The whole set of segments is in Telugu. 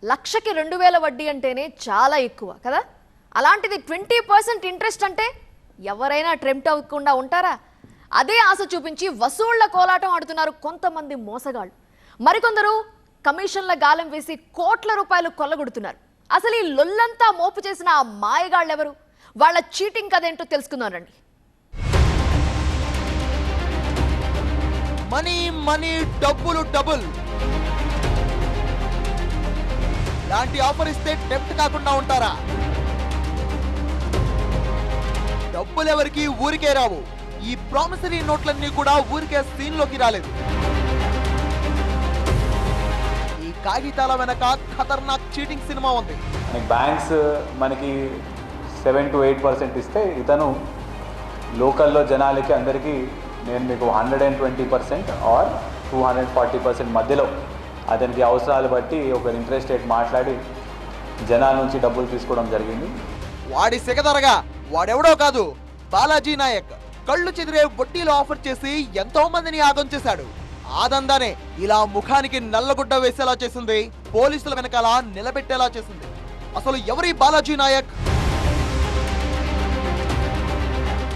లక్షకి 2000 వడ్డీ అంటేనే చాలా ఎక్కువ కదా. అలాంటిది 20% ఇంట్రెస్ట్ అంటే ఎవరైనా టెంప్ట్ అవ్వకుండా ఉంటారా? అదే ఆశ చూపించి వసూళ్ల కోలాటం ఆడుతున్నారు కొంతమంది మోసగాళ్ళు. మరికొందరు కమిషన్ల గాలం వేసి కోట్ల రూపాయలు కొల్లగొడుతున్నారు. అసలు ఈ లొల్లంతా మోపు చేసిన ఆ మాయగాళ్ళు ఎవరు? వాళ్ళ చీటింగ్ కదేంటో తెలుసుకుందాం రండి. మనీ మనీ డబ్బులు డబుల్ లాంటి ఆఫర్ ఇస్తే టెంప్ట్ కాకుండా ఉంటారా? డబ్బులు ఎవరికి ఊరికే రావు. ఈ ప్రామిసరీ నోట్లన్నీ కూడా ఊరికే సీన్ లోకి రాలేదు. ఈ కాగితాల వెనక ఖతర్నాక్ చీటింగ్ సినిమా ఉంది. బ్యాంక్స్ మనకి 7 to 8% ఇస్తే ఇతను లోకల్లో జనాలకి అందరికీ నేను మీకు 120% ఆర్ 240% మధ్యలో అతనికి అవసరాలు బట్టి ఒక ఇంట్రెస్ట్ రేట్ మాట్లాడి జనాల నుంచి డబ్బులు తీసుకోవడం జరిగింది. వాడి సెగదరగా వాడెవడో కాదు, బాలాజీ నాయక్. కళ్ళు చెదిరే వడ్డీలో ఆఫర్ చేసి ఎంతో మందిని ఆగం చేశాడు. ఆదందానే ఇలా ముఖానికి నల్లగుడ్డ వేసేలా చేసింది, పోలీసుల వెనకాల నిలబెట్టేలా చేసింది. అసలు ఎవరి బాలాజీ నాయక్?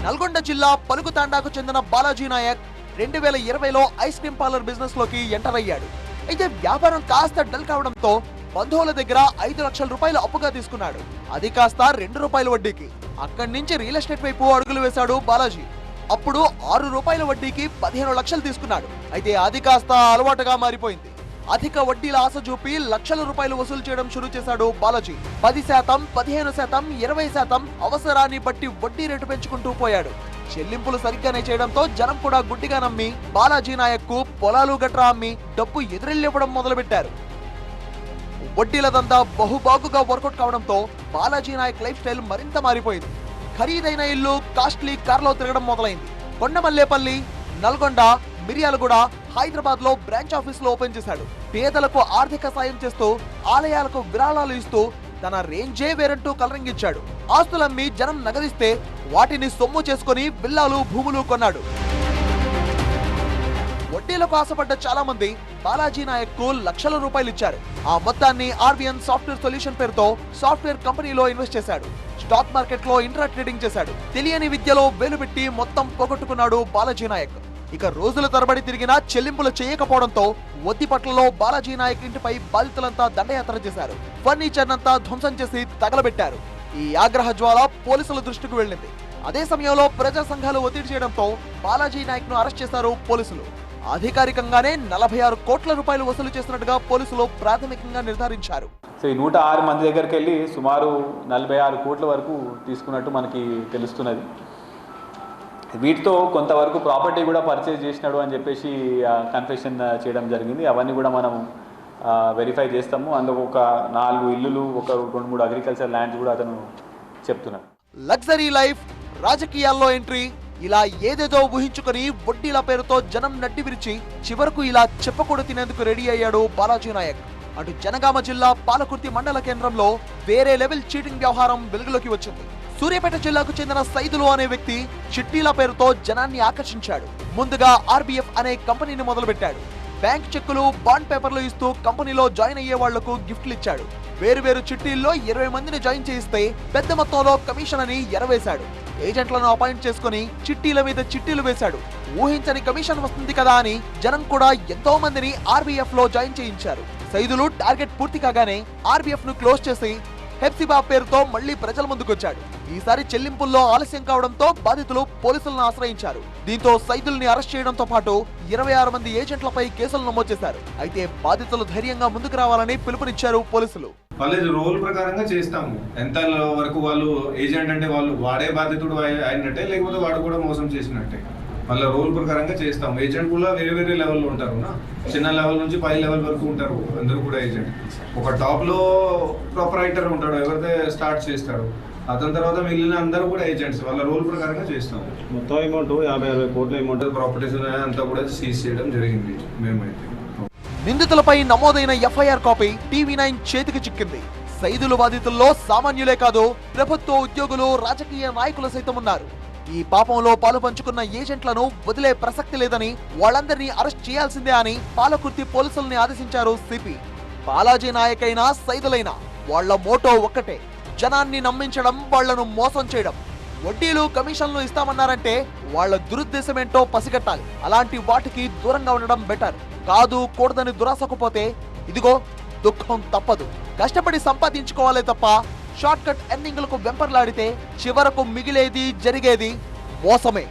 నల్గొండ జిల్లా పలుకుతాండాకు చెందిన బాలాజీ నాయక్ 2020లో ఐస్ క్రీమ్ పార్లర్ బిజినెస్ లోకి ఎంటర్ అయ్యాడు. అయితే వ్యాపారం కాస్త డల్ కావడంతో బంధువుల దగ్గర 5 లక్షల రూపాయలు అప్పుగా తీసుకున్నాడు. అది కాస్త 2 రూపాయల వడ్డీకి. అక్కడి నుంచి రియల్ ఎస్టేట్ వైపు అడుగులు వేశాడు బాలాజీ. అప్పుడు 6 రూపాయల వడ్డీకి 15 లక్షలు తీసుకున్నాడు. అయితే అది కాస్త అలవాటుగా మారిపోయింది. అధిక వడ్డీల ఆశ చూపి లక్షల రూపాయలు వసూలు చేయడం షురూ చేశాడు బాలాజీ. 10%, 15%, 20% అవసరాన్ని బట్టి వడ్డీ రేటు పెంచుకుంటూ పోయాడు. చెల్లింపులు సరిగ్గానే చేయడంతో జనం కూడా గుడ్డిగా నమ్మి బాలాజీ నాయక్ కు పొలాలు గట్రా అమ్మి డబ్బు ఎదురెళ్ళివ్వడం మొదలుపెట్టారు. వడ్డీలదంతా బహుబాగుగా వర్కౌట్ కావడంతో బాలాజీ నాయక్ లైఫ్ స్టైల్ మరింత మారిపోయింది. ఖరీదైన ఇల్లు, కాస్ట్లీ కార్లో తిరగడం మొదలైంది. కొండమల్లేపల్లి, నల్గొండ, మిర్యాలగూడ, హైదరాబాద్ లో బ్రాంచ్ ఆఫీసులు ఓపెన్ చేశాడు. పేదలకు ఆర్థిక సాయం చేస్తూ ఆలయాలకు విరాళాలు ఇస్తూ తన రేంజే వేరంటూ కలరింగిచ్చాడు. ఆస్తులమ్మి జనం నగదిస్తే వాటిని సొమ్ము చేసుకుని విల్లాలు, భూములు కొన్నాడు. వడ్డీలకు ఆశపడ్డ చాలా మంది బాలాజీ నాయక్ కు లక్షల రూపాయలు ఇచ్చారు. ఆ మొత్తాన్ని ఆర్బిఎన్ సాఫ్ట్వేర్ సొల్యూషన్ పేరుతో సాఫ్ట్వేర్ కంపెనీలో ఇన్వెస్ట్ చేశాడు. స్టాక్ మార్కెట్ లో ఇంట్రా ట్రేడింగ్ చేశాడు. తెలియని విద్యలో వేలు పెట్టి మొత్తం పోగొట్టుకున్నాడు బాలాజీ నాయక్. ఇక రోజుల తరబడి తిరిగినా చెల్లింపులు చేయకపోవడంతో ఒత్తిపట్లలో బాలాజీ నాయక్ ఇంటిపై బాధితులంతా దండయాత్ర చేశారు. ఫర్నిచర్ నంతా ధ్వంసం చేసి తగలబెట్టారు. ఈ ఆగ్రహ జ్వాల పోలీసుల దృష్టికి వెళ్ళింది. అదే సమయంలో ప్రజా సంఘాలు ఒత్తిడి చేయడంతో బాలాజీ నాయక్ ను అరెస్ట్ చేశారు పోలీసులు. అధికారికంగానే 46 కోట్ల రూపాయలు వసూలు చేసినట్టుగా పోలీసులు ప్రాథమికంగా నిర్ధారించారు. సో ఈ 106 మంది దగ్గరికి వెళ్ళి సుమారు 46 కోట్ల వరకు తీసుకున్నట్టు మనకి తెలుస్తున్నది. వీటితో కొంతవరకు ప్రాపర్టీ కూడా పర్చేజ్ చేసినాడు అని చెప్పేసి కన్ఫెషన్ చేయడం జరిగింది. అవన్నీ కూడా మనం వెరిఫై చేస్తాము. అందులో ఒక 4 ఇల్లులు, ఒక 2-3 అగ్రికల్చర్ ల్యాండ్స్ కూడా అతను చెప్తున్నాడు. లగ్జరీ లైఫ్, రాజకీయాల్లో ఎంట్రీ, ఇలా ఏదేదో ఊహించుకుని వడ్డీల పేరుతో జనం నడ్డి విరిచి చివరకు ఇలా చెప్పకూడదు తినేందుకు రెడీ అయ్యాడు బాలాజీ నాయక్. అటు జనగామ జిల్లా పాలకుర్తి మండల కేంద్రంలో వేరే లెవెల్ చీటింగ్ వ్యవహారం వెలుగులోకి వచ్చింది. సూర్యాపేట జిల్లాకు చెందిన సైదులు అనే వ్యక్తి చిట్టీల పేరుతో జనాన్ని ఆకర్షించాడు. ముందుగా ఆర్బిఎఫ్ అనే కంపెనీని మొదలుపెట్టాడు. బ్యాంక్ చెక్కులు, బాండ్ పేపర్లు ఇస్తూ కంపెనీలో జాయిన్ అయ్యే వాళ్లకు గిఫ్ట్లు ఇచ్చాడు. వేరు చిట్టీల్లో 20 మందిని జాయిన్ చేయిస్తే పెద్ద మొత్తంలో కమిషన్ అని ఎరవేశాడు. ఏజెంట్లను అపాయింట్ చేసుకుని చిట్టీల మీద చిట్టీలు వేశాడు. ఊహించని కమిషన్ వస్తుంది కదా అని జనం కూడా ఎంతో మందిని ఆర్బిఎఫ్ లో జాయిన్ చేయించారు. సైదులు టార్గెట్ పూర్తి కాగానే ఆర్బిఎఫ్ ను క్లోజ్ చేసి హెప్సిబా పేరుతో మళ్లీ ప్రజల ముందుకొచ్చాడు. ఈసారి చెల్లింపుల్లో ఆలస్యం కావడంతో బాధితులు పోలీసులను ఆశ్రయించారు. దీంతో సైదుల్ని అరెస్ట్ చేయడంతో పాటు 26 మంది ఏజెంట్లపై కేసులు నమోదు చేశారు. అయితే బాధితులు ధైర్యంగా ముందుకు రావాలని పిలుపునిచ్చారు పోలీసులు. వాళ్ళు రోల్ ప్రకారంగా చేస్తాము. ఎంత వరకు వాళ్ళు ఏజెంట్ అంటే వాళ్ళు వాడే బాధితుడు అయినట్టే, లేకపోతే వాడు కూడా మోసం చేసినట్టే. వాళ్ళ రోల్ ప్రకారంగా చేస్తాము. ఏజెంట్ కూడా వేరే లెవెల్లో ఉంటారు. చిన్న లెవెల్ నుంచి పై లెవెల్ వరకు ఉంటారు అందరూ కూడా ఏజెంట్. ఒక టాప్ లో ప్రొపరైటర్ ఉంటాడు, ఎవరైతే స్టార్ట్ చేస్తాడు. అతని తర్వాత మిగిలిన అందరూ కూడా ఏజెంట్స్. వాళ్ళ రోల్ ప్రకారంగా చేస్తాం. మొత్తం అమౌంట్ 50-60 కోట్ల అమౌంట్ ప్రాపర్టీస్ అంతా కూడా సీజ్ చేయడం జరిగింది. మేమైతే నిందితులపై నమోదైన ఎఫ్ఐఆర్ కాపీ టీవీ9 చేతికి చిక్కింది. సైదులు బాధితుల్లో సామాన్యులే కాదు, ప్రభుత్వ ఉద్యోగులు, రాజకీయ నాయకులు సైతం ఉన్నారు. ఈ పాపంలో పాలు పంచుకున్న ఏజెంట్లను వదిలే ప్రసక్తి లేదని, వాళ్ళందరినీ అరెస్ట్ చేయాల్సిందే అని పాలకుర్తి పోలీసుల్ని ఆదేశించారు సిపి. బాలాజీ నాయక్ అయినా సైదులైనా వాళ్ళ మోటో ఒక్కటే, జనాన్ని నమ్మించడం, వాళ్లను మోసం చేయడం. వడ్డీలు కమిషన్లు ఇస్తామన్నారంటే వాళ్ళ దురుద్దేశమేంటో పసిగట్టాలి. అలాంటి వాటికి దూరంగా ఉండడం బెటర్. కాదు కూడదని దురాసకపోతే ఇదిగో దుఃఖం తప్పదు. కష్టపడి సంపాదించుకోవాలే తప్ప షార్ట్ కట్ ఎర్నింగ్లకు వెంపర్లాడితే చివరకు మిగిలేది జరిగేది మోసమే.